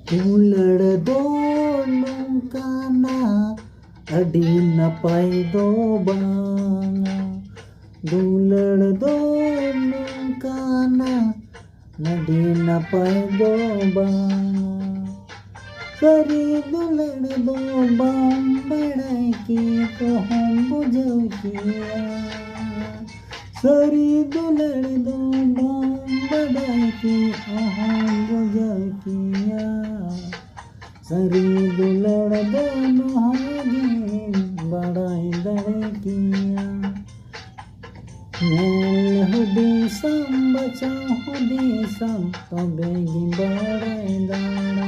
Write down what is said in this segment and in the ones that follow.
दुलड़ दो नौकाना अड़ी नपाय दो बांगा दुलड़ दो नौकाना अड़ी नपाय दो बांगा सरी दुलड़ दो बाम बड़ाई की तो हम बुझाऊ किया सरी दुलड़ दो बाम बड़ाई की हम बुझाऊ किया सरी दुलड़ दो नोगे बड़ाई दड़ किया नेल हुदीसम बचा हुदीसम तबे गी बड़ाई दाड़ा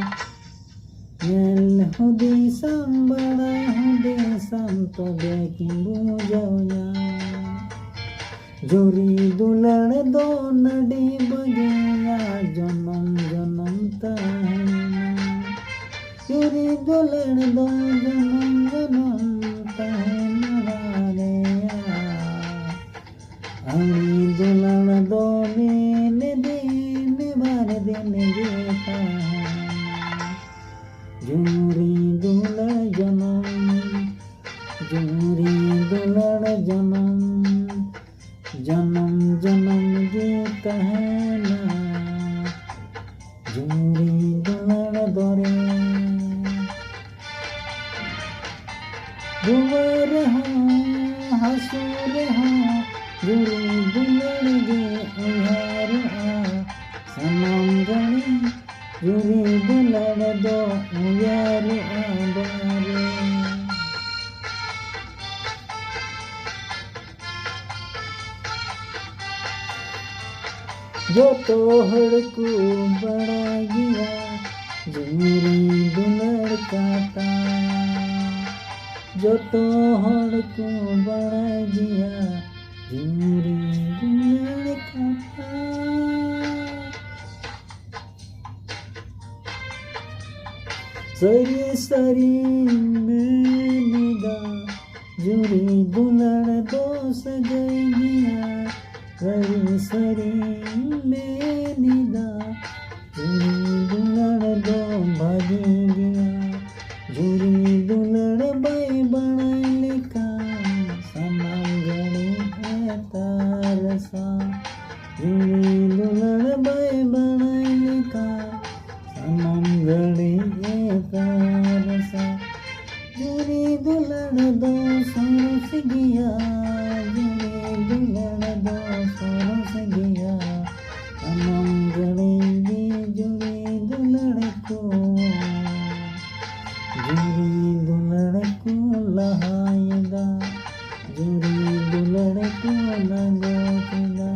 नेल हुदीसम बड़ाई हुदीसम तबे गी बुझाऊया जोरी दुलड़ दो नडी बगेया जनम जनम तहना जोरी दुलड़ दो जनम जनम तहना रेया अड़ी दुलड़ दो ने दिन बार दिन गेता जोरी दुलड़ जनम जोरी दुलड़ जनम जनम जनम ये कहना जोरी दुलड़ दोरे दुवर हाँ हसूर हाँ जोरी दुलड़ गे उहार सनम गणी जोरी दुलड़ दो उयार बारे जो तो हड़कू बड़ा गया जोरी दुलड़ काटा जो तो हड़कू बड़ा गया जोरी दुलड़ काटा सरी सरी में निगाह जोरी दुलड़ दो सजई गया सरी सरी में निगाह जोरी दुलड़ दो भागी गया जोरी दुलड़ बाई बनाई लिखा सनम गणी है तारसा जोरी दुलड़ बाई बनाई लिखा सनम गणी है तारसा जोरी दुलड़ दो सरस गया जोरी दुलड़ दो सरस गया सनम गणेंगे जोरी दुलड़ को लहायदा जोरी दुलड़ को लगोचदा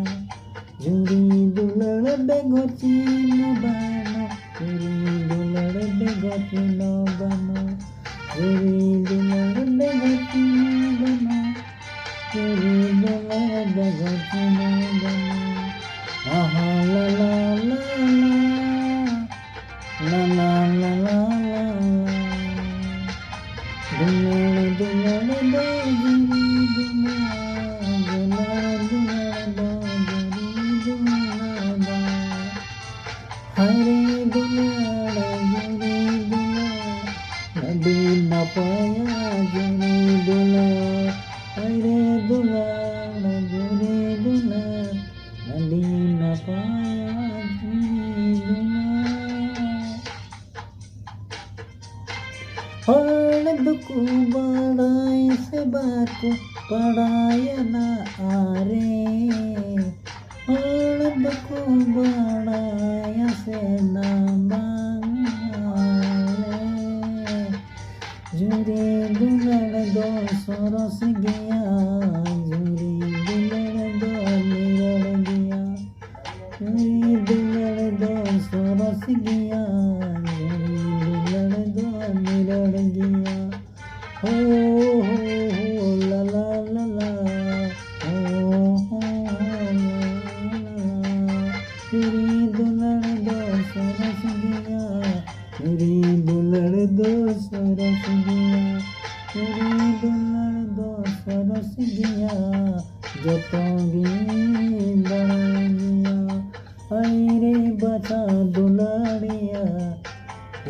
जोरी दुलड़ बेगोची न बनो जोरी दुलड़ बेगोची न बनो जोरी दुलड़ बेगोची न बनो जोरी दुलड़ बेगोची न बनो आहा ला ला ला ला ला ला ला दुलड़ दुलड़ दो जोरी दुलड़ दो जोरी दुलड़ दो हरे दुलड़ जोरी दुलड़ नदी न पाया जोरी दुलड़ हरे दुलड़ जोरी दुलड़ नदी न पाया जोरी दुलड़ हर दुख बड़ाई से बात पढ़ाय न आरे हर दुख बड़ाय से न मांगे जोरी दुलड़ दो सरस गया जोरी दुलड़ दो निरड़ गया जोरी दुलड़ दो सरस गया जोरी दुलड़ दो निरड़ गया हो ला ला ला ला हो जोरी दुलड़ दो सरस गया जोरी दुलड़ दो सरस गया जोरी दुलड़ दो सरस गया जो तो बड़ा गया अरे बचा दुलाड़िया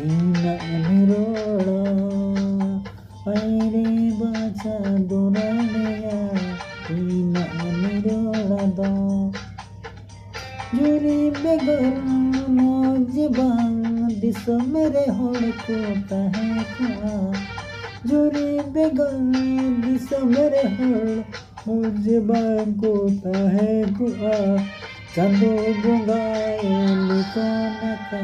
ina nirola aire baca duranaya ina nirola do juri begar nojibang diso mere hor ko tahe kha juri begar diso mere hor nojibang ko tahe kha chando bungaye lukanaka